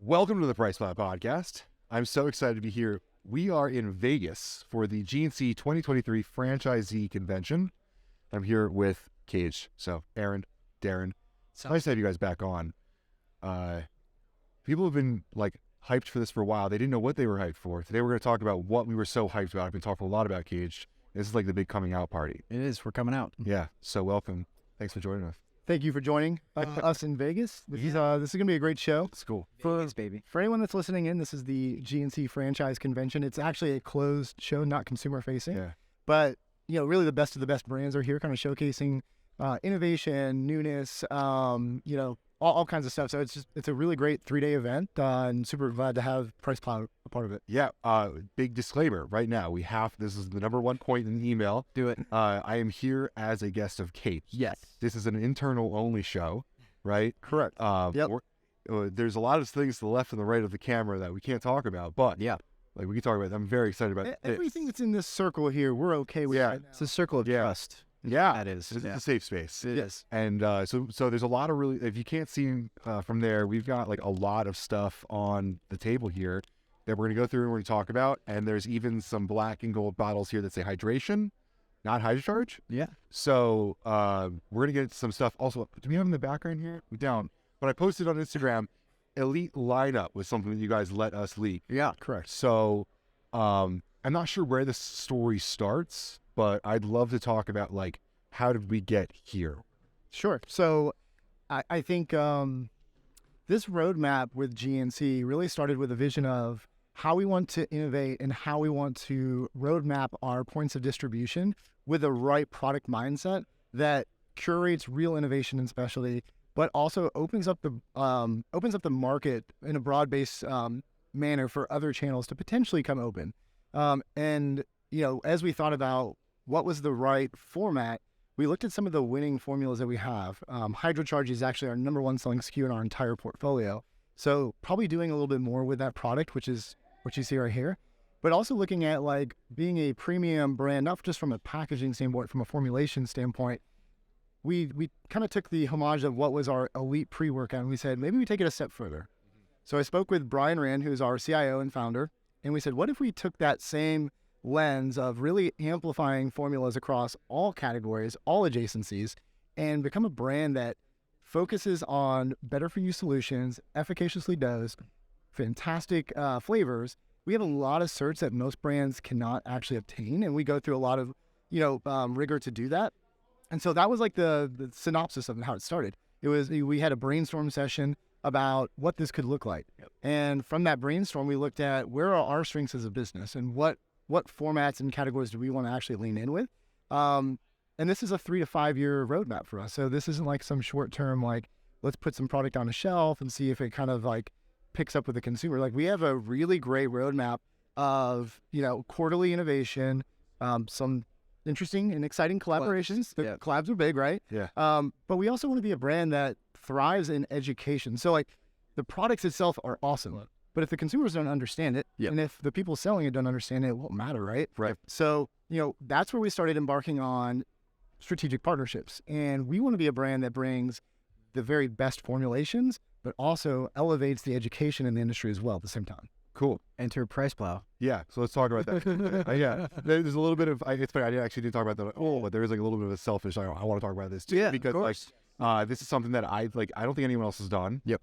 Welcome to the PricePlow Podcast. I'm so excited to be here. We are in Vegas for the GNC 2023 Franchisee Convention. I'm here with Kaged. So, Aaron, Darin, it's nice to have you guys back on. People have been hyped for this for a while. They didn't know what they were hyped for. Today we're going to talk about what we were so hyped about. I've been talking a lot about Kaged. This is like the big coming out party. It is. We're coming out. Yeah. So welcome. Thanks for joining us. Thank you for joining us in Vegas. This is going to be a great show. It's cool. Vegas, baby. For anyone that's listening in, this is the GNC Franchise Convention. It's actually a closed show, not consumer facing. Yeah. But, really the best of the best brands are here kind of showcasing innovation, newness, all kinds of stuff. So it's a really great 3-day event and super glad to have PricePlow a part of it. Yeah. Big disclaimer right now. This is the number one point in the email. Do it. I am here as a guest of Kate. Yes. This is an internal only show, right? Correct. Yep. There's a lot of things to the left and the right of the camera that we can't talk about, but yeah, we can talk about it. I'm very excited about everything that's in this circle here. We're okay with. Yeah. Right now. It's a circle of trust. Yeah, that is. It's a safe space. It is. And so there's a lot of really, if you can't see from there, we've got a lot of stuff on the table here that we're going to go through and we're going to talk about. And there's even some black and gold bottles here that say hydration, not hydrocharge. Yeah. So we're going to get some stuff. Also, do we have in the background here? We don't. But I posted on Instagram, elite lineup was something that you guys let us leak. Yeah. Correct. So I'm not sure where the story starts, but I'd love to talk about how did we get here? Sure. So I think this roadmap with GNC really started with a vision of how we want to innovate and how we want to roadmap our points of distribution with the right product mindset that curates real innovation and specialty, but also opens up the market in a broad-based manner for other channels to potentially come open. And as we thought about what was the right format, we looked at some of the winning formulas that we have. Hydrocharge is actually our number one selling SKU in our entire portfolio. So probably doing a little bit more with that product, which is what you see right here, but also looking at being a premium brand, not just from a packaging standpoint, from a formulation standpoint. We kind of took the homage of what was our elite pre-workout and we said, maybe we take it a step further. So I spoke with Brian Rand, who's our CIO and founder, and we said, what if we took that same lens of really amplifying formulas across all categories, all adjacencies, and become a brand that focuses on better for you solutions, efficaciously dosed, fantastic flavors. We have a lot of certs that most brands cannot actually obtain, and we go through a lot of rigor to do that. And so that was the synopsis of how it started. We had a brainstorm session about what this could look like. Yep. And from that brainstorm, we looked at where are our strengths as a business and what formats and categories do we want to actually lean in with. And this is a 3 to 5 year roadmap for us. So this isn't some short term, let's put some product on a shelf and see if it kind of picks up with the consumer. We have a really great roadmap of, quarterly innovation, some interesting and exciting collaborations. The collabs are big, right? Yeah. But we also want to be a brand that thrives in education. So the products itself are awesome, but if the consumers don't understand it, and if the people selling it don't understand it, it won't matter, right? Right. So, that's where we started embarking on strategic partnerships. And we want to be a brand that brings the very best formulations, but also elevates the education in the industry as well at the same time. Cool. Enter PricePlow. Yeah, so let's talk about that. Yeah, there's a little bit of, it's funny, I actually didn't talk about that at all, but there is a little bit of a selfish, I want to talk about this too. Yeah, because this is something that I don't think anyone else has done. Yep.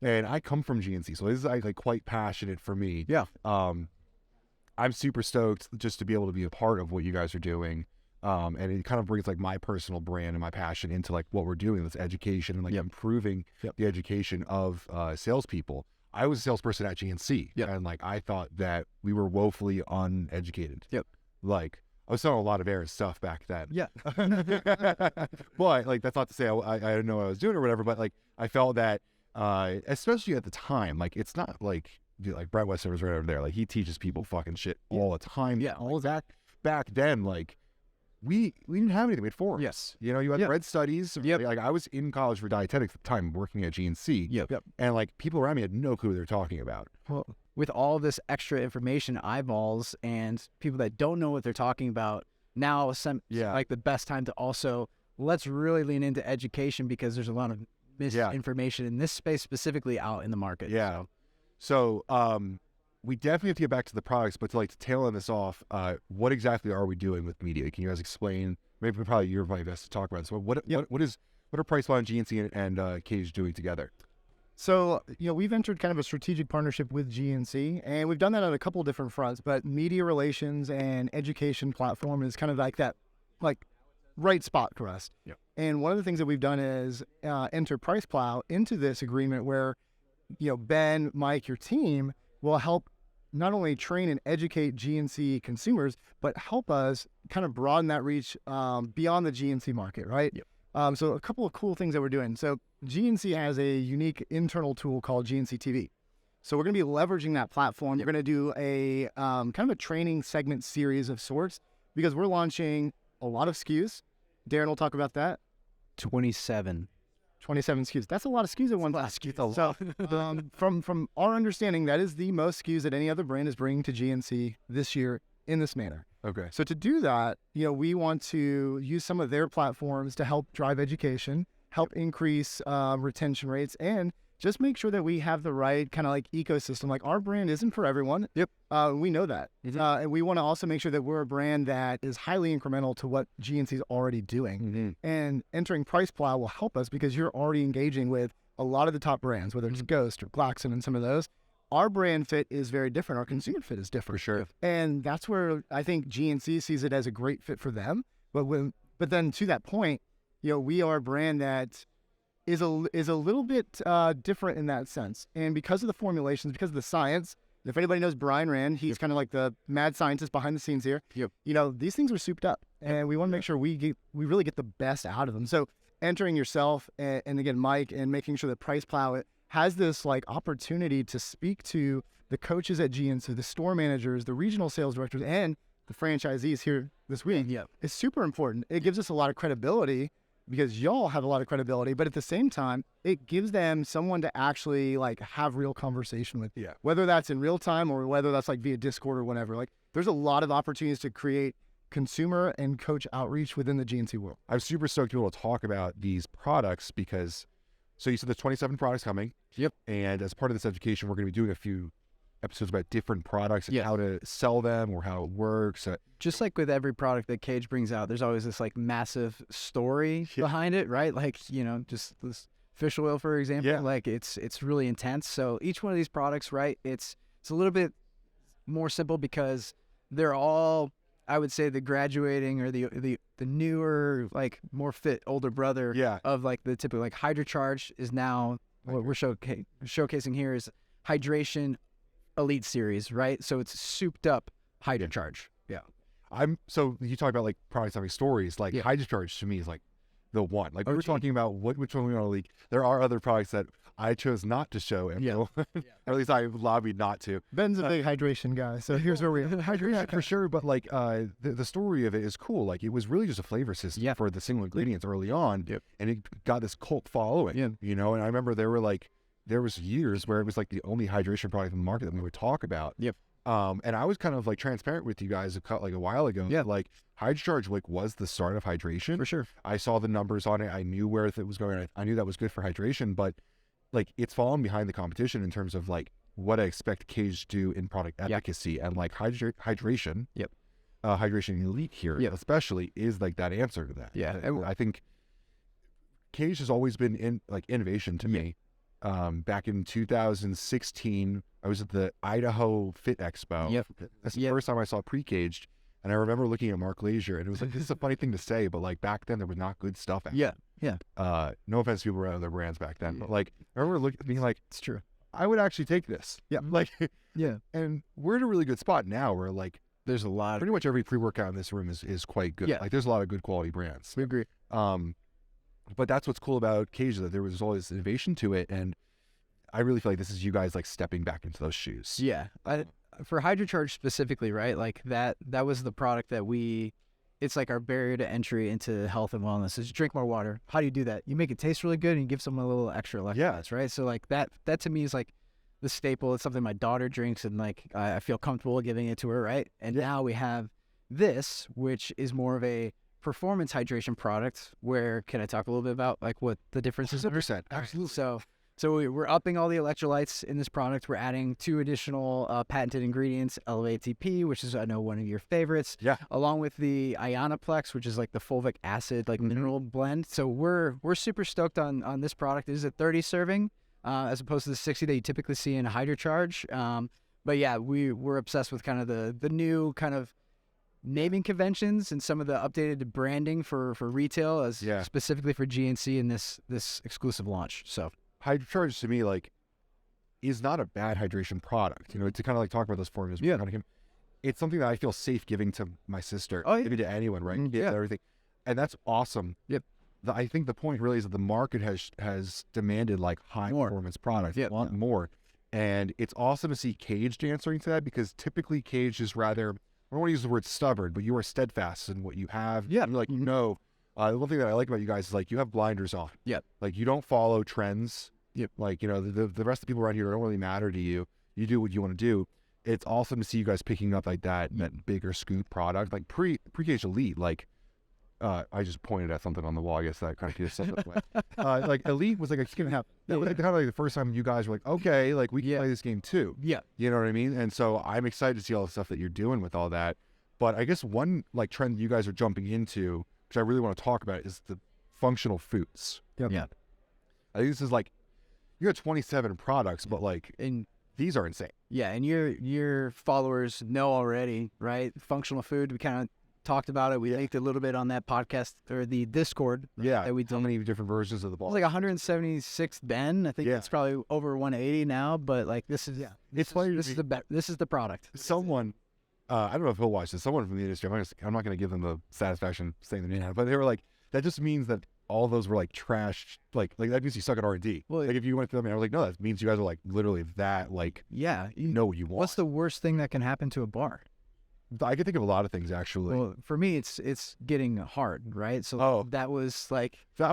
And I come from GNC, so this is quite passionate for me. Yeah. I'm super stoked just to be able to be a part of what you guys are doing. And it kind of brings my personal brand and my passion into what we're doing, this education and improving the education of salespeople. I was a salesperson at GNC, and I thought that we were woefully uneducated. Yep. I was selling a lot of Aaron stuff back then. Yeah. But that's not to say I didn't know what I was doing or whatever, but I felt that especially at the time, it's not Brett Westover's right over there. He teaches people fucking shit all the time. Yeah. All of that back then, we didn't have anything. We had forums. Yes. You had bread studies. Yep. I was in college for dietetics at the time, working at GNC. Yep. And people around me had no clue what they were talking about. Well, with all this extra information, eyeballs, and people that don't know what they're talking about, now the best time to also let's really lean into education because there's a lot of misinformation in this space specifically out in the market. Yeah. So we definitely have to get back to the products, but to tail end this off, what exactly are we doing with media? Can you guys explain? Maybe you're probably best to talk about this. What are PricePlow and GNC and Kaged doing together? So, we've entered kind of a strategic partnership with GNC, and we've done that on a couple of different fronts, but media relations and education platform is kind of that right spot for us. Yeah. And one of the things that we've done is enter PricePlow into this agreement where, Ben, Mike, your team will help not only train and educate GNC consumers, but help us kind of broaden that reach beyond the GNC market, right? Yep. So a couple of cool things that we're doing. So GNC has a unique internal tool called GNC TV. So we're going to be leveraging that platform. We're going to do a kind of a training segment series of sorts because we're launching a lot of SKUs. Darin will talk about that. 27 SKUs. That's a lot of SKUs at one time. So from our understanding, that is the most SKUs that any other brand is bringing to GNC this year in this manner. Okay. So to do that, we want to use some of their platforms to help drive education, help increase retention rates, and just make sure that we have the right kind of ecosystem. Our brand isn't for everyone. Yep. We know that. Mm-hmm. And we want to also make sure that we're a brand that is highly incremental to what GNC is already doing. Mm-hmm. And entering PricePlow will help us because you're already engaging with a lot of the top brands, whether it's Ghost or Glaxon and some of those. Our brand fit is very different. Our consumer fit is different. For sure. And that's where I think GNC sees it as a great fit for them. But then to that point, we are a brand that is a little bit different in that sense. And because of the formulations, because of the science, if anybody knows Brian Rand, he's kind of like the mad scientist behind the scenes here. Yep. These things are souped up, and we want to make sure we really get the best out of them. So entering yourself and again, Mike, and making sure that PricePlow has this opportunity to speak to the coaches at GNC, the store managers, the regional sales directors, and the franchisees here this week. Yeah. It's super important. It gives us a lot of credibility because y'all have a lot of credibility, but at the same time, it gives them someone to actually have real conversation with. Yeah. Whether that's in real time or whether that's via Discord or whatever. There's a lot of opportunities to create consumer and coach outreach within the GNC world. I'm super stoked to be able to talk about these products because, so you said there's 27 products coming. Yep. And as part of this education, we're going to be doing a few episodes about different products and how to sell them or how it works. Just like with every product that Kaged brings out, there's always this massive story behind it, right? Just this fish oil, for example. Yeah. It's really intense. So each one of these products, right? It's a little bit more simple because they're all, I would say, the graduating or the newer, more fit older brother of the typical HydroCharge is now what we're showcasing here is Hydration Elite Series, right? So it's souped up HydroCharge. Yeah. So you talk about products having stories. HydroCharge to me is the one. We were talking about which one we want to leak. There are other products that I chose not to show, and or at least I lobbied not to. Ben's a big hydration guy, so here's where we are. Hydration for sure, but the story of it is cool. It was really just a flavor system for the single ingredients early on, and it got this cult following. And I remember there was years where it was the only hydration product in the market that we would talk about. And I was kind of transparent with you guys a while ago. HydroCharge was the start of hydration. For sure. I saw the numbers on it. I knew where it was going. I knew that was good for hydration, but it's fallen behind the competition in terms of what I expect Kaged to do in product efficacy and hydration. Hydration Elite here especially is that answer to that. Yeah. I think Kaged has always been innovation to me. Back in 2016, I was at the Idaho Fit Expo. That's the first time I saw pre-caged, and I remember looking at Mark Leisure, and it was this is a funny thing to say, but back then there was not good stuff out there. No offense to people around other brands back then, but I remember being it's true. I would actually take this. Yeah. And we're in a really good spot now where there's a lot. Pretty much every pre-workout in this room is quite good. There's a lot of good quality brands. We agree. But that's what's cool about Kaged, that there was all this innovation to it, and I really feel this is you guys stepping back into those shoes. Yeah. For HydroCharge specifically, right? That was the product that it's our barrier to entry into health and wellness is drink more water. How do you do that? You make it taste really good and you give someone a little extra electrolytes, right? So that to me is the staple. It's something my daughter drinks and I feel comfortable giving it to her, right? And now we have this, which is more of a performance hydration product. Where can I talk a little bit about like what the differences are? 100%. Absolutely. So we're upping all the electrolytes in this product. We're adding 2 additional patented ingredients, Elevate ATP, which is, I know, one of your favorites. Yeah. Along with the Ionoplex, which is like the fulvic acid, like mineral blend. So we're super stoked on this product. This is a 30 serving as opposed to the 60 that you typically see in a HydroCharge. But yeah, we're obsessed with kind of the new kind of naming conventions and some of the updated branding for retail as specifically for GNC in this exclusive launch. So HydroCharge to me like is not a bad hydration product. You know, to kind of like talk about those formulas. Yeah. It's something that I feel safe giving to my sister, maybe to anyone, right? Yeah. Everything, and that's awesome. Yep. I think the point really is that the market has demanded like high performance products, a lot more, and it's awesome to see Kaged answering to that because typically Kaged is rather, I don't want to use the word stubborn, but you are steadfast in what you have. Yeah. You're like, the one thing that I like about you guys is like you have blinders on. Yep. Like you don't follow trends. Yep. Like, you know, the rest of the people around here don't really matter to you. You do what you want to do. It's awesome to see you guys picking up like that bigger scoop product, like pre-Kaged Elite. Like, I just pointed at something on the wall. I guess that kind of gives something away. Like Elite was like that was like kind of like the first time you guys were like, okay, like we can play this game too. Yeah. You know what I mean? And so I'm excited to see all the stuff that you're doing with all that. But I guess one like trend that you guys are jumping into, which I really want to talk about, is the functional foods. Yep. Yeah. I think this is like, you got 27 products, but like, and these are insane. Yeah, and your followers know already, right? Functional food. We kind of talked about it. We linked a little bit on that podcast or the Discord. Yeah. That we did. How many different versions of the ball? It's like 176th Ben. I think it's probably over 180 now. But like this is It's funny. This is the product. Someone, I don't know if he'll watch this. Someone from the industry. I'm not going to give them the satisfaction saying the name, but they were like, that just means that all those were like trashed. Like that means you suck at R&D. Well, like if you went to them, I was like, no, that means you guys are like literally that. Like, you know what you want. What's the worst thing that can happen to a bar? I can think of a lot of things actually. Well, for me, it's getting hard, right? So that was like that's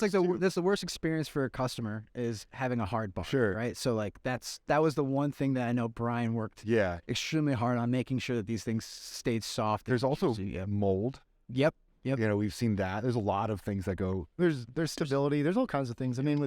like that's the worst experience for a customer is having a hard bar, right? So like that was the one thing that I know Brian worked extremely hard on making sure that these things stayed soft. There's also mold. Yep. You know, we've seen that. There's a lot of things that go. There's stability. There's all kinds of things. I mean,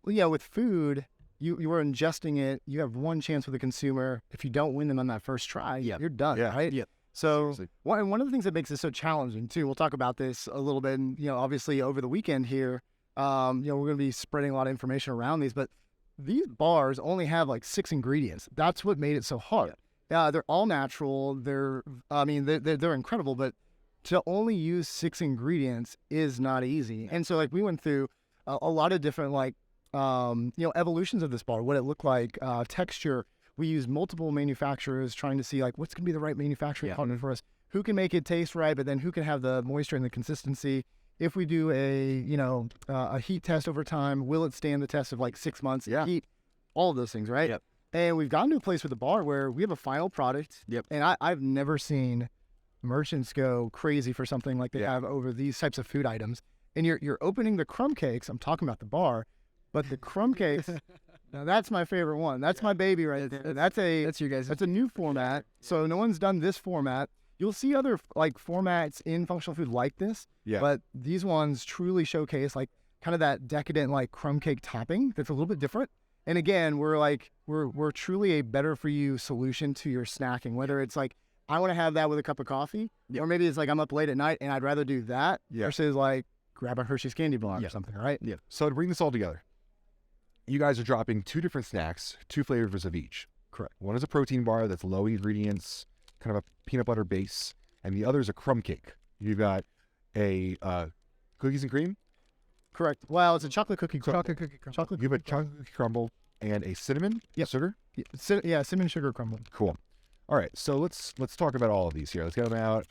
with food. You are ingesting it. You have one chance with the consumer. If you don't win them on that first try, you're done, right? Yeah. So one of the things that makes it so challenging too, we'll talk about this a little bit, and obviously over the weekend here, we're going to be spreading a lot of information around these, but these bars only have like 6 ingredients. That's what made it so hard. They're all natural. They're incredible, but to only use 6 ingredients is not easy. And so like we went through a lot of different like evolutions of this bar, what it looked like, texture. We used multiple manufacturers trying to see like what's going to be the right manufacturing partner for us, who can make it taste right, but then who can have the moisture and the consistency. If we do a heat test over time, will it stand the test of like 6 months? Heat, all of those things, right? Yep. And we've gotten to a place with the bar where we have a final product. Yep. And I've never seen merchants go crazy for something like they have over these types of food items. And you're opening the crumb cakes. I'm talking about the bar. But the crumb cakes, now that's my favorite one. That's my baby right there. That's you guys. That's a new format. So no one's done this format. You'll see other like formats in functional food like this. Yeah. But these ones truly showcase like kind of that decadent like crumb cake topping that's a little bit different. And again, we're truly a better for you solution to your snacking. Whether it's like I want to have that with a cup of coffee, or maybe it's like I'm up late at night and I'd rather do that versus like grab a Hershey's candy bar or something, right? Yeah. So to bring this all together, you guys are dropping 2 different snacks, 2 flavors of each. Correct. One is a protein bar that's low ingredients, kind of a peanut butter base, and the other is a crumb cake. You've got a cookies and cream. Correct. Well, it's a chocolate cookie crumble. You have a chocolate cookie crumble and a cinnamon sugar. Cinnamon sugar crumble. Cool. All right, so let's talk about all of these here. Let's get them out.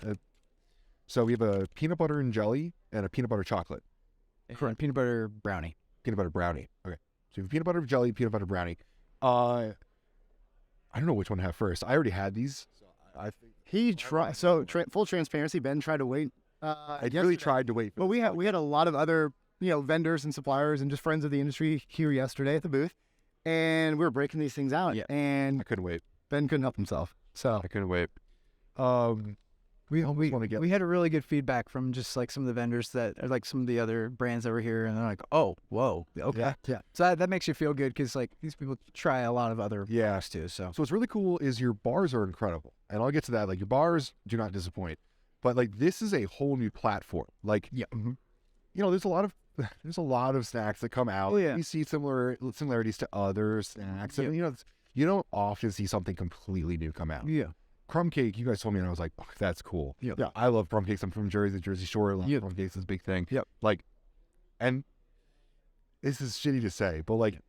So we have a peanut butter and jelly and a peanut butter chocolate. Correct. Peanut butter brownie. Peanut butter brownie. Okay. So you have peanut butter jelly, peanut butter brownie. I don't know which one to have first. I already had these. So I think he tried. So full transparency, Ben tried to wait. I really tried to wait. But we had a lot of other vendors and suppliers and just friends of the industry here yesterday at the booth, and we were breaking these things out. Yeah. And I couldn't wait. Ben couldn't help himself. So I couldn't wait. We wanna get- we had a really good feedback from just like some of the vendors that are like some of the other brands that were here, and they're like, oh, whoa, okay, Yeah. So that makes you feel good because like these people try a lot of other Yeah. products too. So So what's really cool is your bars are incredible, and I'll get to that. Like your bars do not disappoint, but like this is a whole new platform. Like, yeah, you know, there's a lot of snacks that come out. Oh, yeah. You see similarities to other snacks, and you know, you don't often see something completely new come out. yeah, Crumb cake, you guys told me, and I was like, oh, that's cool. Yeah. Yeah. I love crumb cakes. I'm from Jersey, Jersey Shore. I love Yeah. crumb cakes is a big thing. Yep. Like, and this is shitty to say, but like,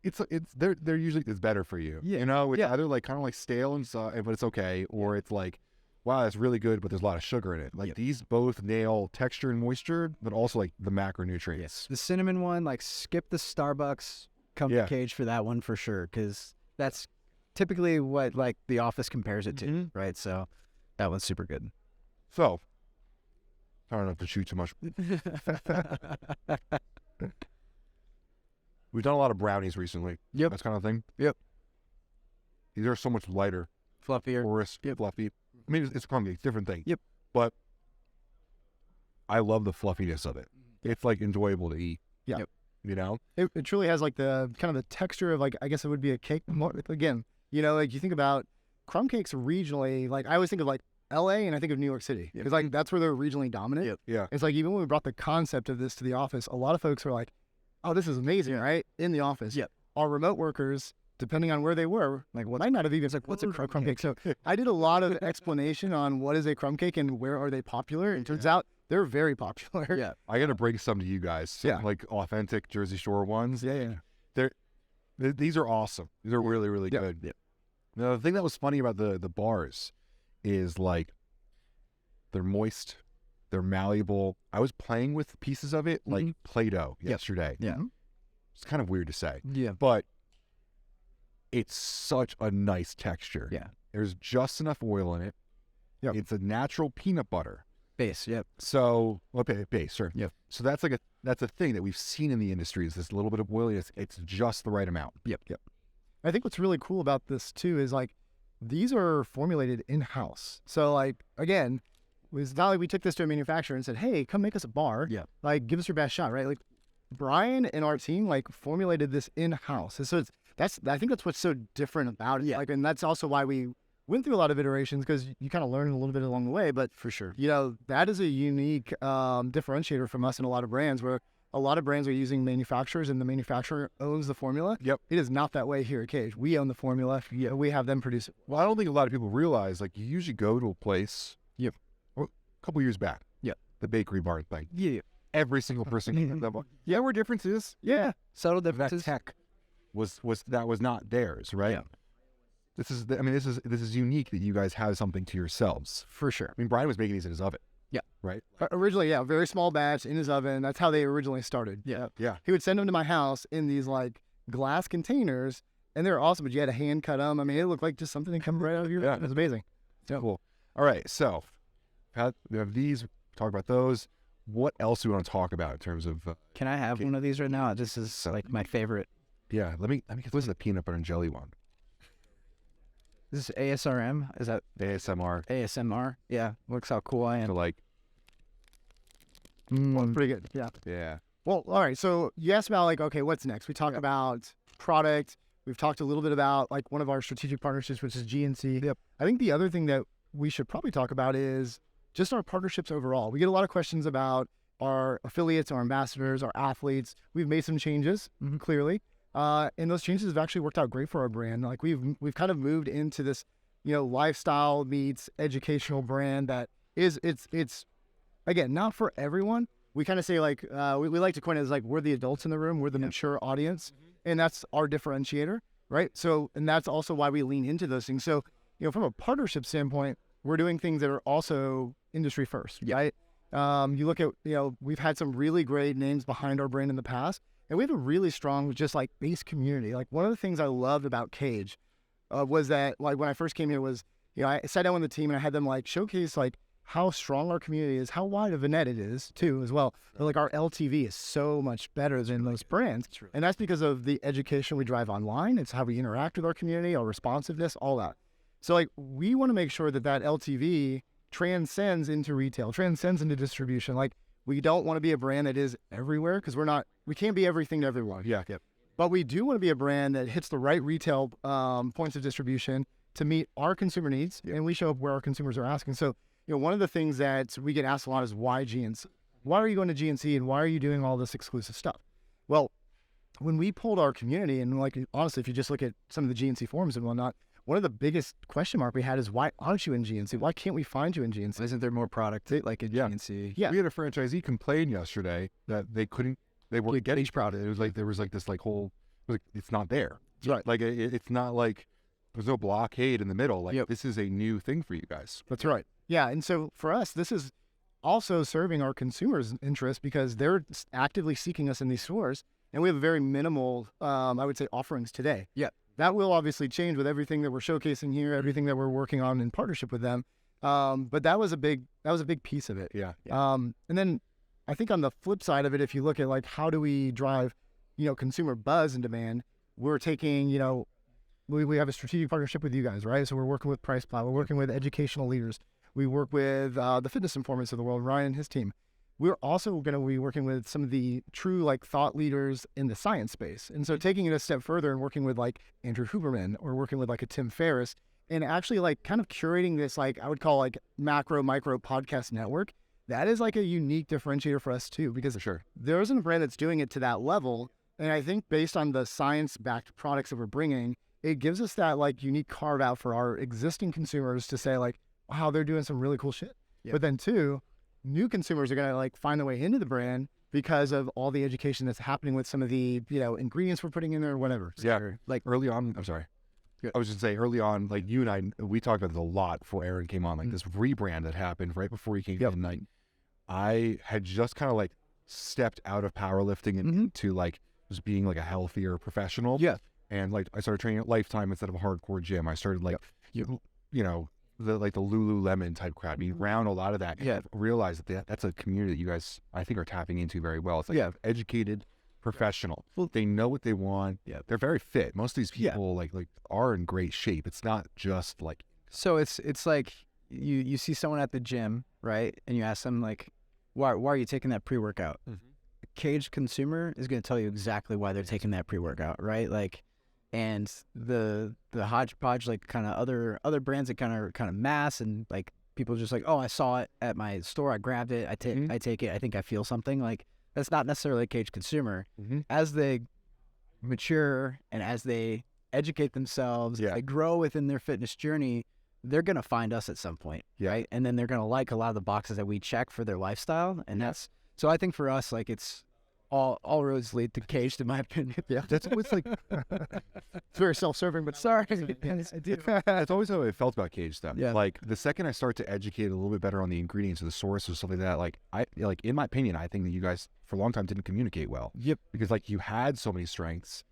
it's they're usually it's better for you. Yeah. You know, it's Yeah. either like kind of like stale and but it's okay, or it's like, wow, it's really good, but there's a lot of sugar in it. Like these both nail texture and moisture, but also like the macronutrients. the cinnamon one, like skip the Starbucks, come Yeah. to Kaged for that one for sure, because that's typically what like the office compares it to, Mhm. right? So that one's super good. So, I don't have to shoot too much. We've done a lot of brownies recently. Yep. That kind of thing. Yep. These are so much lighter, Fluffier. porous, fluffy. I mean, it's crumb cake, different thing. Yep. But I love the fluffiness of it. It's like enjoyable to eat. Yeah. Yep. You know? It truly has like the kind of the texture of like, I guess it would be a cake. More, again, you know, like you think about crumb cakes regionally, like I always think of like LA and I think of New York City because like that's where they're regionally dominant. Yep. Yeah. It's like even when we brought the concept of this to the office, a lot of folks were like, oh, this is amazing, right? In the office. Yep. Our remote workers, depending on where they were, like might not have even like, what's a crumb cake? So I did a lot of explanation on what is a crumb cake and where are they popular. And it turns out they're very popular. Yeah. I got to bring some to you guys. Some, Yeah. like authentic Jersey Shore ones. Yeah. These are awesome. These are really, really Yeah. good. Now, the thing that was funny about the bars is like they're moist, they're malleable. I was playing with pieces of it like Play-Doh yesterday. Yeah. It's kind of weird to say, Yeah. but it's such a nice texture. Yeah. There's just enough oil in it. Yep. It's a natural peanut butter. Base. Yep. So, base, sure. Yep. So that's a thing that we've seen in the industry is this little bit of oiliness. It's just the right amount. Yep. I think what's really cool about this too is like these are formulated in-house. So like again, was not like we took this to a manufacturer and said, hey, come make us a bar. Yeah. Like give us your best shot, right? Like Brian and our team like formulated this in-house. And so I think that's what's so different about it. Yeah. Like, and that's also why we went through a lot of iterations because you kind of learn a little bit along the way. But For sure. you know, that is a unique differentiator from us and a lot of brands where a lot of brands are using manufacturers and the manufacturer owns the formula. Yep. It is not that way here at Kaged. We own the formula. Yeah, we have them produce it. Well, I don't think a lot of people realize, like, you usually go to a place. Yep. A couple years back. Yep. The bakery barn thing. Yeah. Every single person. Yeah, where differences. Yeah. Subtle That differences. tech was not theirs, right? Yeah. This is unique that you guys have something to yourselves. For sure. I mean, Brian was making these in his oven. Yeah. Right. Originally, yeah, very small batch in his oven. That's how they originally started. Yeah. Yeah. He would send them to my house in these like glass containers, and they were awesome. But you had to hand cut them. I mean, it looked like just something that come right out of your. Yeah. It was amazing. Cool. All right. So, we have these. Talk about those. What else do we want to talk about in terms of? Can I have one of these right now? This is like my favorite. Yeah. Let me get this is the peanut butter and jelly one. This is ASRM. Is that ASMR. ASMR? Yeah. Looks how cool I So am. like, Pretty good. Yeah. yeah. Well, all right. So you asked about like, okay, what's next? We talked about product. We've talked a little bit about like one of our strategic partnerships, which is GNC. Yep. I think the other thing that we should probably talk about is just our partnerships overall. We get a lot of questions about our affiliates, our ambassadors, our athletes. We've made some changes, clearly. And those changes have actually worked out great for our brand. Like we've kind of moved into this, you know, lifestyle meets educational brand that is, it's again, not for everyone. We kind of say like, we like to coin it as like, we're the adults in the room, we're the mature audience, and that's our differentiator, right? So, and that's also why we lean into those things. So, you know, from a partnership standpoint, we're doing things that are also industry first, right? You look at, you know, we've had some really great names behind our brand in the past, and we have a really strong, just like base community. Like one of the things I loved about Kaged was that like when I first came here was, you know, I sat down with the team and I had them like showcase like how strong our community is, how wide of a net it is too as well. But like our LTV is so much better than those brands. And that's because of the education we drive online. It's how we interact with our community, our responsiveness, all that. So like we want to make sure that that LTV transcends into retail, transcends into distribution. Like, we don't want to be a brand that is everywhere because we can't be everything to everyone. Yeah. But we do want to be a brand that hits the right retail points of distribution to meet our consumer needs, and we show up where our consumers are asking. So, one of the things that we get asked a lot is why GNC? Why are you going to GNC and why are you doing all this exclusive stuff? Well, when we polled our community, and like honestly, if you just look at some of the GNC forums and whatnot, one of the biggest question mark we had is why aren't you in GNC? Why can't we find you in GNC? Isn't there more product like in GNC? Yeah. We had a franchisee complain yesterday that they weren't getting each product. It was like there was like this like whole it's not there. Right. Like it's not like there's no blockade in the middle. Like this is a new thing for you guys. That's right. Yeah, and so for us, this is also serving our consumers' interest because they're actively seeking us in these stores, and we have very minimal, I would say, offerings today. Yeah. That will obviously change with everything that we're showcasing here, everything that we're working on in partnership with them. But that was a big piece of it. Yeah. And then I think on the flip side of it, if you look at like how do we drive, consumer buzz and demand, we're taking, we have a strategic partnership with you guys, right? So we're working with PricePlow, we're working with educational leaders, we work with the fitness informants of the world, Ryan and his team. We're also going to be working with some of the true like thought leaders in the science space. And so taking it a step further and working with like Andrew Huberman or working with like a Tim Ferriss and actually like kind of curating this, like I would call like macro micro podcast network. That is like a unique differentiator for us too, because there isn't a brand that's doing it to that level. And I think based on the science backed products that we're bringing, it gives us that like unique carve out for our existing consumers to say like, wow, they're doing some really cool shit. Yep. But then too, new consumers are going to like find their way into the brand because of all the education that's happening with some of the, ingredients we're putting in there or whatever. Yeah. Like early on, I'm sorry. Good. I was just saying early on, like you and I, we talked about this a lot before Aaron came on, like this rebrand that happened right before he came in. Like I had just kind of like stepped out of powerlifting and into like just being like a healthier professional. Yeah. And like I started training at Lifetime instead of a hardcore gym. I started like, the Lululemon type crowd. I mean, around a lot of that. Yeah. Realize that that's a community that you guys, I think, are tapping into very well. It's like educated professional. Well, they know what they want. Yeah. They're very fit. Most of these people like are in great shape. It's not just like. So it's like you see someone at the gym, right? And you ask them like, why are you taking that pre-workout? Mm-hmm. A caged consumer is going to tell you exactly why they're taking that pre-workout, right? Like, and the hodgepodge, like kind of other brands that kind of mass and like people just like, oh, I saw it at my store, I grabbed it, I take it, I think I feel something. Like that's not necessarily a caged consumer. Mm-hmm. As they mature and as they educate themselves, they grow within their fitness journey, they're gonna find us at some point, right? And then they're gonna like a lot of the boxes that we check for their lifestyle, and that's so. I think for us, like it's. All roads lead to Kaged, in my opinion. Yeah, that's always like it's very self-serving, but sorry, I do. That's always how I felt about Kaged stuff. Yeah, like the second I start to educate a little bit better on the ingredients of the source or something like that, like in my opinion, I think that you guys for a long time didn't communicate well. Yep. Because like you had so many strengths,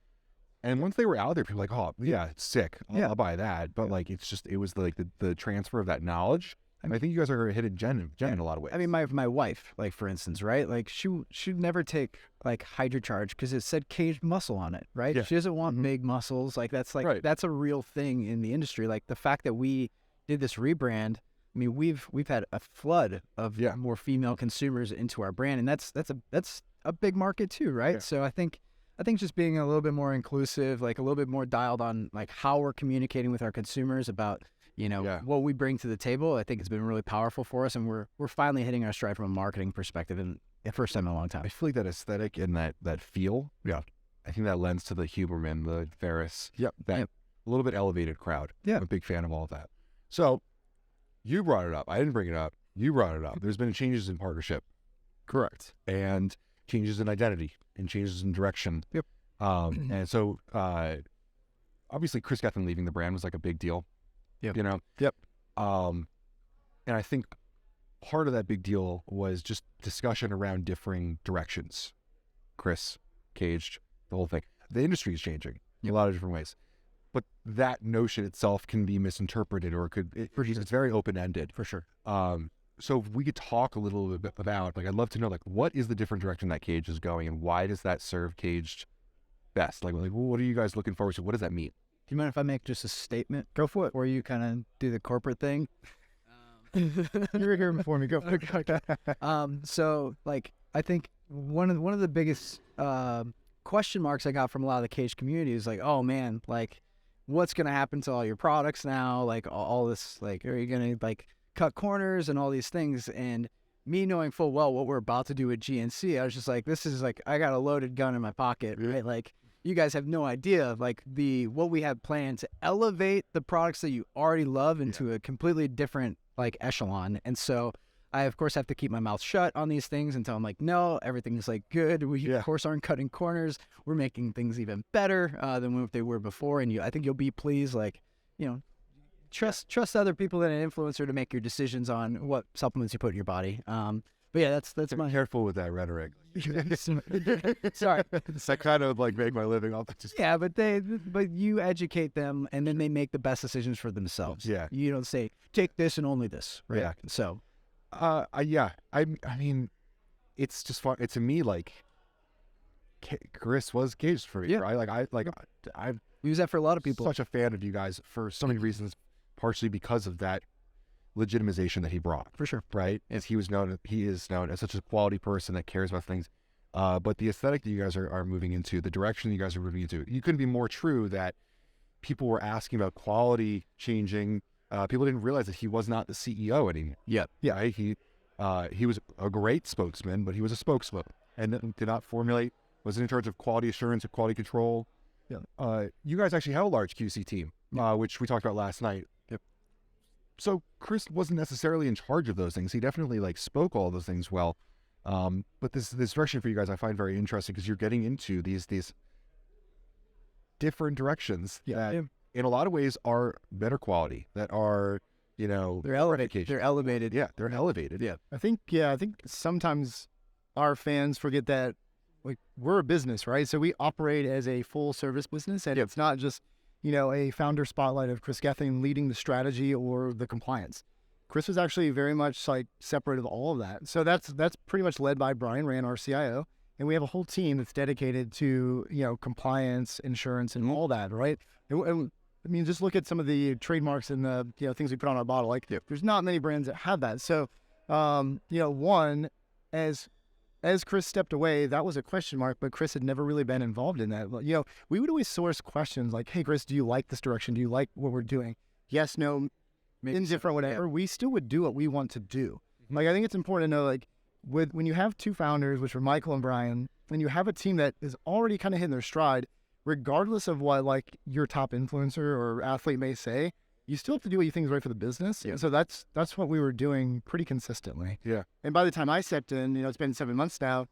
and once they were out there, people were like, oh yeah, it's sick. I'll buy that. But like it was like the transfer of that knowledge. And I think you guys are a hidden gem in a lot of ways. I mean, my wife, like for instance, right? Like she'd never take like HydroCharge because it said caged muscle on it, right? Yeah. She doesn't want big muscles. Like that's that's a real thing in the industry. Like the fact that we did this rebrand, I mean, we've had a flood of more female consumers into our brand, and that's a big market too, right? Yeah. So I think just being a little bit more inclusive, like a little bit more dialed on like how we're communicating with our consumers about what we bring to the table, I think it's been really powerful for us, and we're finally hitting our stride from a marketing perspective, and the first time in a long time. I feel like that aesthetic and that feel, I think that lends to the Huberman, the Ferriss, a little bit elevated crowd. Yeah, I'm a big fan of all of that. So you brought it up. I didn't bring it up. You brought it up. There's been changes in partnership. Correct. And changes in identity and changes in direction. Yep. And so obviously Chris Gethin leaving the brand was like a big deal. Yep. Yep. And I think part of that big deal was just discussion around differing directions. Kris, Kaged, the whole thing. The industry is changing in a lot of different ways. But that notion itself can be misinterpreted or it's very open-ended. For sure. So if we could talk a little bit about, like, I'd love to know, like, what is the different direction that Kaged is going and why does that serve Kaged best? Like what are you guys looking forward to? What does that mean? Do you mind if I make just a statement? Go for it. Or you kind of do the corporate thing? You were here before me. Go. Okay. So like I think one of the biggest question marks I got from a lot of the cage community is like, oh man, like what's gonna happen to all your products now? Like all this, like are you gonna like cut corners and all these things? And me knowing full well what we're about to do with GNC, I was just like, this is like I got a loaded gun in my pocket, right? Like you guys have no idea of like what we have planned to elevate the products that you already love into a completely different like echelon. And so I of course have to keep my mouth shut on these things until I'm like, no, everything's like good. We of course aren't cutting corners. We're making things even better than what they were before. And I think you'll be pleased, like, you know, trust other people than an influencer to make your decisions on what supplements you put in your body. But yeah, that's my careful with that rhetoric. Sorry. I kind of like make my living off of just. Yeah, but you educate them and then they make the best decisions for themselves. Yeah. You don't say take this and only this, right? Yeah. So I mean, it's just fun. It's to me like Kris was Kaged for me, right? Like I use that for a lot of people. Such a fan of you guys for so many reasons, partially because of that legitimization that he brought. For sure. Right? As he is known as such a quality person that cares about things. But the aesthetic that you guys are moving into, the direction you guys are moving into, you couldn't be more true that people were asking about quality changing. People didn't realize that he was not the CEO anymore. Yeah. Yeah. He was a great spokesman, but he was a spokesman and did not formulate, wasn't in charge of quality assurance and quality control. Yeah. You guys actually have a large QC team, which we talked about last night. Yep. So Kris wasn't necessarily in charge of those things. He definitely like spoke all those things well. But this direction for you guys I find very interesting because you're getting into these different directions that in a lot of ways are better quality, that are, you know, they're elevated. They're elevated. Yeah, they're elevated. Yeah. I think sometimes our fans forget that like we're a business, right? So we operate as a full service business, and it's not just, you know, a founder spotlight of Kris Gethin leading the strategy or the compliance. Kris was actually very much like separate of all of that. So that's pretty much led by Brian Rand, our CIO, and we have a whole team that's dedicated to, you know, compliance, insurance, and all that, right? And I mean, just look at some of the trademarks and the, you know, things we put on our bottle. Like, there's not many brands that have that. So, you know, one, as Kris stepped away, that was a question mark, but Kris had never really been involved in that. You know, we would always source questions like, hey, Kris, do you like this direction? Do you like what we're doing? Yes, no, indifferent, whatever. Yeah. We still would do what we want to do. Like, I think it's important to know, like, when you have two founders, which are Michael and Brian, and you have a team that is already kind of hitting their stride, regardless of what, like, your top influencer or athlete may say, you still have to do what you think is right for the business. Yeah. So that's what we were doing pretty consistently. Yeah. And by the time I stepped in, you know, it's been 7 months now,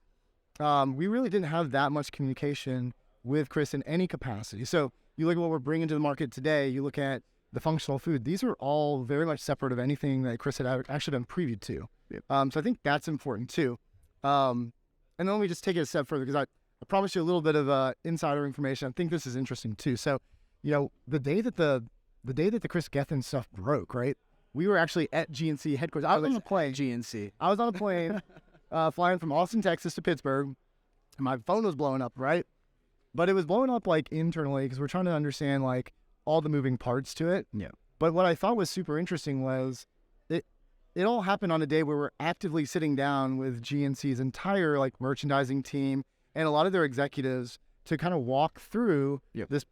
we really didn't have that much communication with Kris in any capacity. So you look at what we're bringing to the market today, you look at the functional food, these are all very much separate of anything that Kris had actually been privy to. Yep. So I think that's important too. And then let me just take it a step further, because I promised you a little bit of insider information. I think this is interesting too. So, you know, the day that the Kris Gethin stuff broke, right? We were actually at GNC headquarters. I was on a plane. GNC. I was on a plane flying from Austin, Texas to Pittsburgh. And my phone was blowing up, right? But it was blowing up like internally because we're trying to understand like all the moving parts to it. Yeah. But what I thought was super interesting was it all happened on a day where we're actively sitting down with GNC's entire like merchandising team and a lot of their executives to kind of walk through this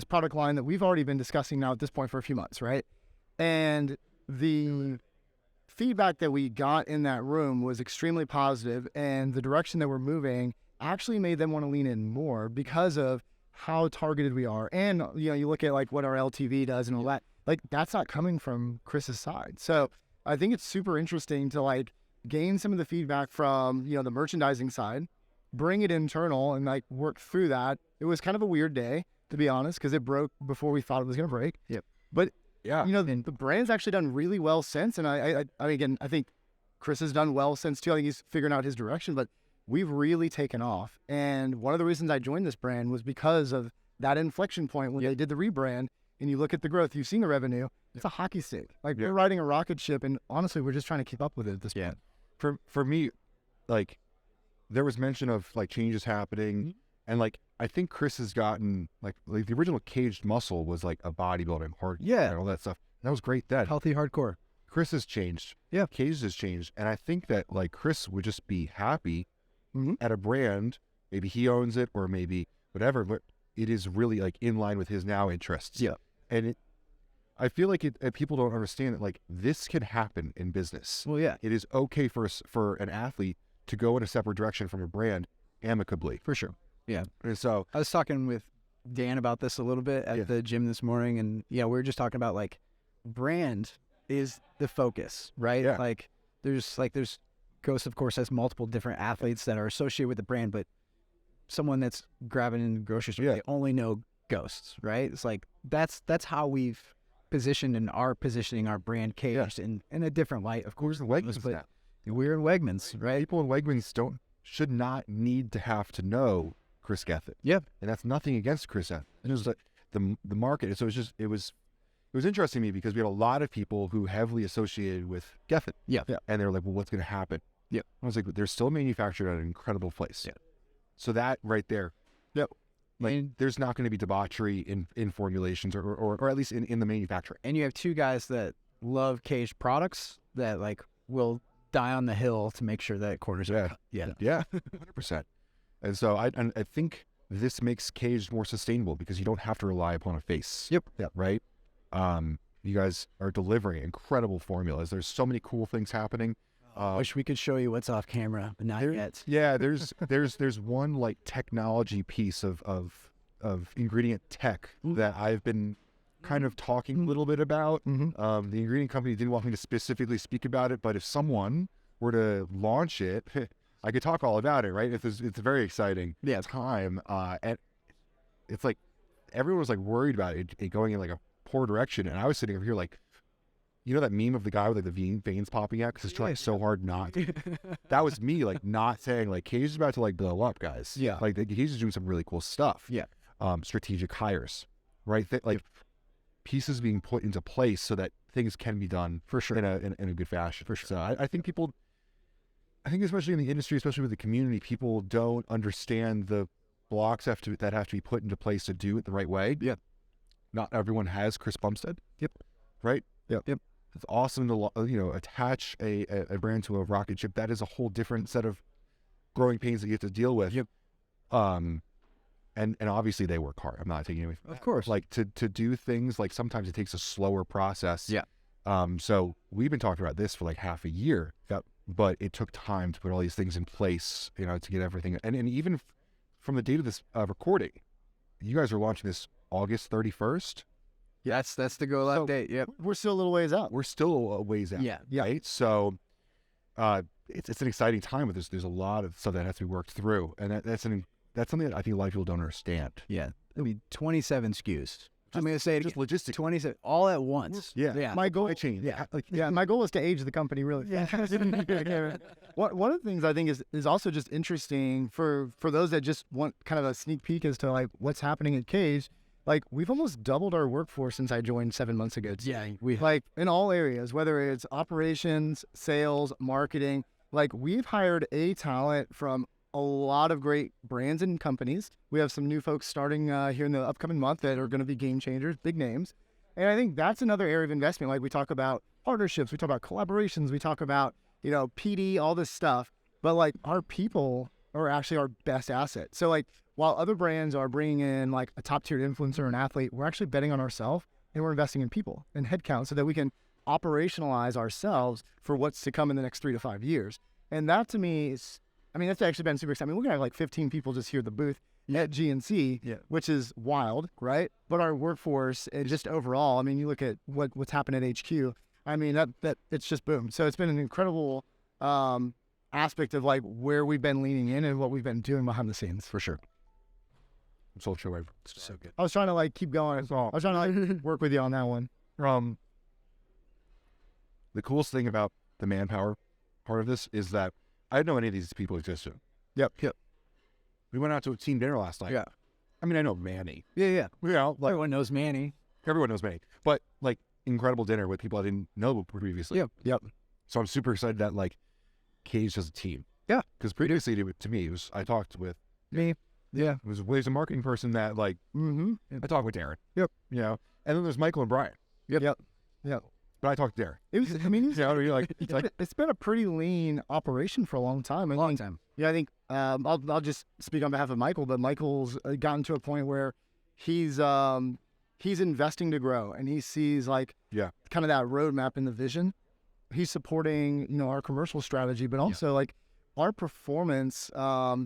product line that we've already been discussing now at this point for a few months, right? And the feedback that we got in that room was extremely positive, and the direction that we're moving actually made them want to lean in more because of how targeted we are. And, you know, you look at like what our LTV does and all that, like that's not coming from Kris's side. So I think it's super interesting to like gain some of the feedback from, you know, the merchandising side, bring it internal and like work through that. It was kind of a weird day, to be honest, because it broke before we thought it was going to break. Yep. But, you know, the brand's actually done really well since. And I again, I think Kris has done well since too. I think he's figuring out his direction, but we've really taken off. And one of the reasons I joined this brand was because of that inflection point when they did the rebrand. And you look at the growth, you've seen the revenue, it's a hockey stick. Like we're riding a rocket ship, and honestly, we're just trying to keep up with it at this point. For me, like there was mention of like changes happening, and like I think Kris has gotten like the original Kaged muscle was like a bodybuilding hard, and all that stuff. That was great then. Healthy hardcore. Kris has changed. Yeah. Kaged has changed. And I think that like Kris would just be happy at a brand. Maybe he owns it or maybe whatever, but it is really like in line with his now interests. Yeah. And I feel like people don't understand that like this can happen in business. Well, yeah. It is okay for an athlete to go in a separate direction from a brand amicably. For sure. Yeah. And so I was talking with Dan about this a little bit at the gym this morning, and we were just talking about like brand is the focus, right? Yeah. Like there's Ghost, of course, has multiple different athletes that are associated with the brand, but someone that's grabbing in the grocery store, they only know Ghosts, right? It's like that's how we've positioned and are positioning our brand Kaged in a different light. Of course, the Wegmans but now. we're in Wegmans, right? People in Wegmans should not need to have to know Kris Gethin. Yeah. And that's nothing against Kris Gethin. It was the market. So it was interesting to me because we had a lot of people who heavily associated with Gethin. Yeah. And they were like, well, what's going to happen? Yeah. I was like, they're still manufactured at an incredible place. Yeah. So that right there. Yep. Like there's not going to be debauchery in formulations or at least in the manufacturing. And you have two guys that love Kaged products that like will die on the hill to make sure that corners are cut. Yeah. Yeah. 100%. And so I think this makes Kaged more sustainable because you don't have to rely upon a face. Yep. Yeah. Right. You guys are delivering incredible formulas. There's so many cool things happening. Wish we could show you what's off camera, but not yet. Yeah, there's one like technology piece of ingredient tech that I've been kind of talking a little bit about. The ingredient company didn't want me to specifically speak about it, but if someone were to launch it, I could talk all about it, right? It's a very exciting time. And it's like everyone was like worried about it going in like a poor direction, and I was sitting over here like, you know that meme of the guy with like the veins popping out because it's trying so hard not to. That was me like not saying like Kaged is about to like blow up, guys. Yeah. Like Kaged is doing some really cool stuff. Yeah. Strategic hires, right? Like pieces being put into place so that things can be done for sure in a good fashion. For sure. So I think especially in the industry, especially with the community, people don't understand the blocks that have to be put into place to do it the right way. Yeah. Not everyone has Chris Bumstead. Yep. Right. Yep. It's awesome to attach a brand to a rocket ship. That is a whole different set of growing pains that you have to deal with. Yep. And obviously they work hard. I'm not taking away from that. Of course. Like to do things like sometimes it takes a slower process. Yeah. So we've been talking about this for like half a year. Yep. But it took time to put all these things in place, to get everything. And even from the date of this recording, you guys are launching this August 31st. Yeah, that's the go live date. Yep. We're still a little ways out. We're still a ways out. Yeah. Right. So, it's an exciting time, but there's a lot of stuff that has to be worked through, and that's something that I think a lot of people don't understand. Yeah. I mean, 27 SKUs. I'm going to say it just again. logistics. 27, all at once. Yeah. My goal. My goal is to age the company really fast. One of the things I think is also just interesting for those that just want kind of a sneak peek as to like what's happening at Kaged. Like we've almost doubled our workforce since I joined 7 months ago. Yeah, we like in all areas, whether it's operations, sales, marketing. Like we've hired a talent from a lot of great brands and companies. We have some new folks starting here in the upcoming month that are going to be game changers, big names. And I think that's another area of investment. Like we talk about partnerships, we talk about collaborations, we talk about, PD, all this stuff. But like our people are actually our best asset. So like while other brands are bringing in like a top tier influencer or an athlete, we're actually betting on ourselves and we're investing in people and headcount so that we can operationalize ourselves for what's to come in the next 3 to 5 years. And that to me is, that's actually been super exciting. We're going to have like 15 people just here at the booth at GNC, which is wild, right? But our workforce and just overall, you look at what's happened at HQ, that it's just boom. So it's been an incredible aspect of like where we've been leaning in and what we've been doing behind the scenes. For sure. I'm so sure. So good. I was trying to like keep going as well. I was trying to like work with you on that one. The coolest thing about the manpower part of this is that I didn't know any of these people existed. Yep. We went out to a team dinner last night. Yeah. I know Manny. Yeah. Like Everyone knows Manny. Everyone knows Manny. But like incredible dinner with people I didn't know previously. Yep. So I'm super excited that like Kaged as a team. Yeah. Because previously to me, I talked with me. Yeah. It was a marketing person that like I talked with Darin. Yep. And then there's Michael and Brian. Yep. But I talked there. It was. I mean, Like it's been a pretty lean operation for a long time. I think, yeah, I think I'll just speak on behalf of Michael, but Michael's gotten to a point where he's investing to grow, and he sees like kind of that roadmap in the vision. He's supporting our commercial strategy, but also like our performance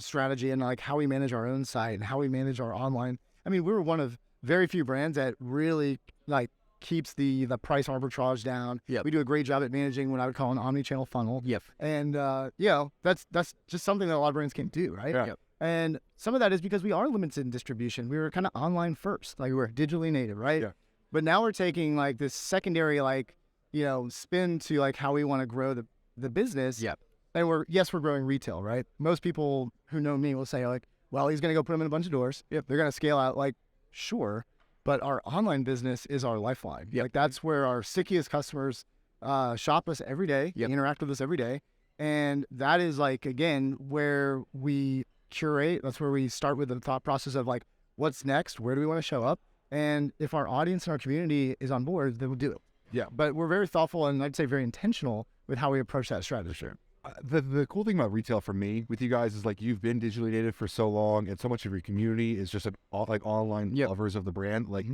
strategy and like how we manage our own site and how we manage our online. I mean, we were one of very few brands that really like keeps the price arbitrage down. We do a great job at managing what I would call an omni-channel funnel. And that's just something that a lot of brands can't do, right? And some of that is because we are limited in distribution. We were kind of online first, like we were digitally native, right? But now we're taking like this secondary like spin to like how we want to grow the business. And we're growing retail, right? Most people who know me will say like, well, he's gonna go put them in a bunch of doors. They're gonna scale out. Like, sure. But our online business is our lifeline. Like that's where our stickiest customers shop us every day, interact with us every day. And that is like, again, where we curate. That's where we start with the thought process of like, what's next? Where do we want to show up? And if our audience and our community is on board, then we'll do it. But we're very thoughtful and I'd say very intentional with how we approach that strategy. The cool thing about retail for me with you guys is like you've been digitally native for so long, and so much of your community is just like online lovers of the brand. Like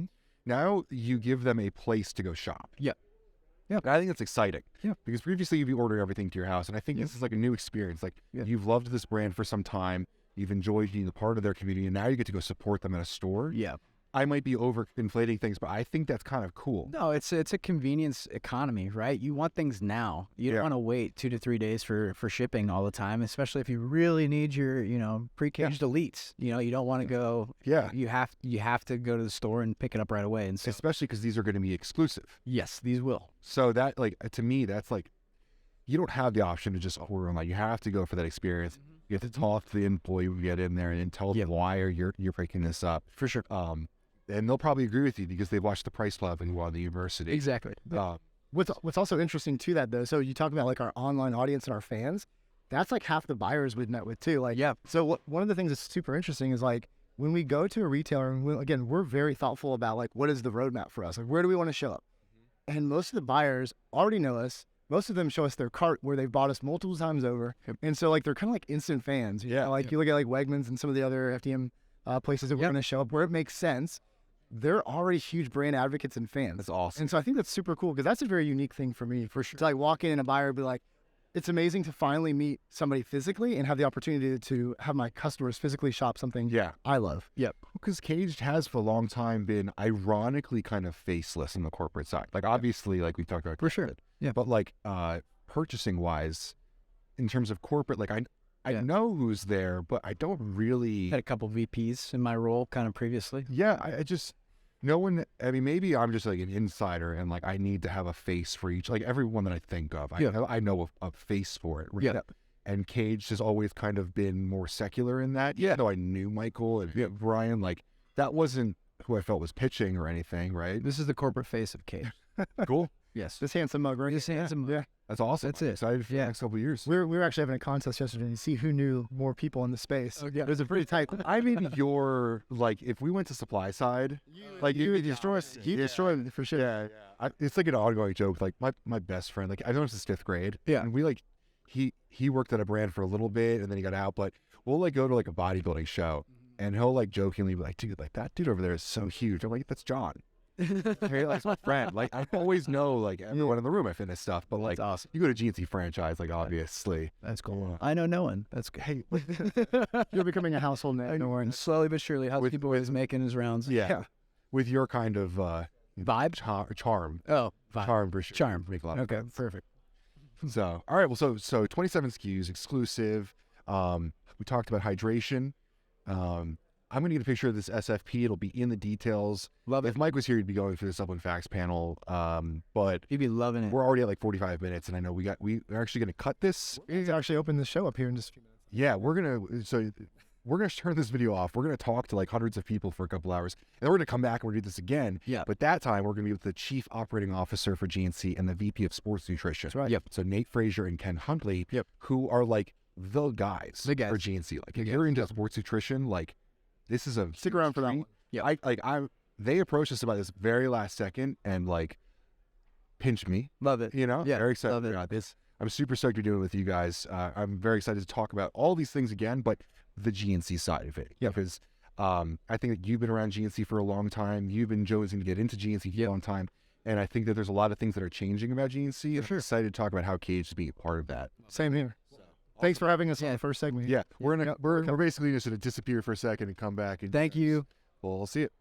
now you give them a place to go shop. And I think that's exciting. Because previously you'd be ordering everything to your house, and I think this is like a new experience. Like you've loved this brand for some time, you've enjoyed being a part of their community, and now you get to go support them at a store. I might be overinflating things, but I think that's kind of cool. No, it's a convenience economy, right? You want things now. You don't want to wait 2 to 3 days for shipping all the time, especially if you really need your, pre-caged elites. You don't want to go. You have to go to the store and pick it up right away. And so, especially because these are going to be exclusive. Yes, these will. So that, like, to me, that's like, you don't have the option to just order online. You have to go for that experience. You have to talk to the employee when you get in there and tell them why you're picking this up. For sure. And they'll probably agree with you because they've watched the PricePlow and won the university. Exactly. What's also interesting to that though, so you talk about like our online audience and our fans, that's like half the buyers we've met with too. Like, so one of the things that's super interesting is like when we go to a retailer, and again, we're very thoughtful about like what is the roadmap for us? Like where do we want to show up? And most of the buyers already know us. Most of them show us their cart where they've bought us multiple times over. And so like they're kind of like instant fans. You know? Like you look at like Wegmans and some of the other FDM places that we're going to show up where it makes sense. They're already huge brand advocates and fans. That's awesome. And so I think that's super cool because that's a very unique thing for me. For sure. To like walk in and a buyer be like, it's amazing to finally meet somebody physically and have the opportunity to have my customers physically shop something I love. Because Kaged has for a long time been ironically kind of faceless in the corporate side. Like obviously, like we talked about. For sure. But like purchasing wise, in terms of corporate, like I know who's there, but I don't really... Had a couple VPs in my role kind of previously. I just... No one... I mean, maybe I'm just like an insider and like I need to have a face for each... Like everyone that I think of, I know a face for it. Right? And Kaged has always kind of been more secular in that. Though I knew Michael and Brian, like that wasn't who I felt was pitching or anything, right? This is the corporate face of Kaged. Cool. Yes. This handsome mug, right? This handsome mug. That's awesome. That's it. Excited for the next couple of years. We were actually having a contest yesterday to see who knew more people in the space. It was a pretty tight. I mean, you're like, if we went to supply side, like you destroy us. He destroyed for sure. It's like an ongoing joke. Like my best friend, like I know since 5th grade. And we like, he worked at a brand for a little bit and then he got out, but we'll like go to like a bodybuilding show and he'll like jokingly be like, dude, like that dude over there is so huge. I'm like, that's John. That's my friend. Like I always know like everyone in the room at fitness stuff, but like awesome. You go to GNC Franchise, like obviously that's cool. I know no one. That's good. Hey, you're becoming a household name. No worries. Slowly but surely, Housekeeping Boy is making his rounds. With your kind of vibe, charm. Oh, vibe. Charm for sure. Charm. Make a lot of sense. Perfect. So all right, well, so 27 SKUs exclusive. We talked about hydration. I'm going to get a picture of this SFP. It'll be in the details. Love it. If Mike was here, he'd be going through the Supplement Facts panel. But he'd be loving it. We're already at like 45 minutes, and I know we're actually going to cut this. We're going to actually open the show up here in just a few minutes. Yeah, we're going to turn this video off. We're going to talk to like hundreds of people for a couple hours, and then we're going to come back and we're going to do this again. But that time, we're going to be with the Chief Operating Officer for GNC and the VP of Sports Nutrition. That's right. So Nate Frazier and Ken Huntley, who are like the guys for GNC. Like if you're into sports nutrition, like this is a stick around for that one. They approached us about this very last second, and like pinch me. Love it. You know, Yeah, very excited love it. about this. I'm super stoked you're doing it with you guys. I'm very excited to talk about all these things again, but the GNC side of it. Yep. Because I think that you've been around GNC for a long time. You've been jonesing to get into GNC for a long time. And I think that there's a lot of things that are changing about GNC. I'm excited to talk about how Kaged is being a part of that. Same here. Thanks for having us on the first segment. Yeah, we're basically just going to disappear for a second and come back. And Thank you. We'll see it.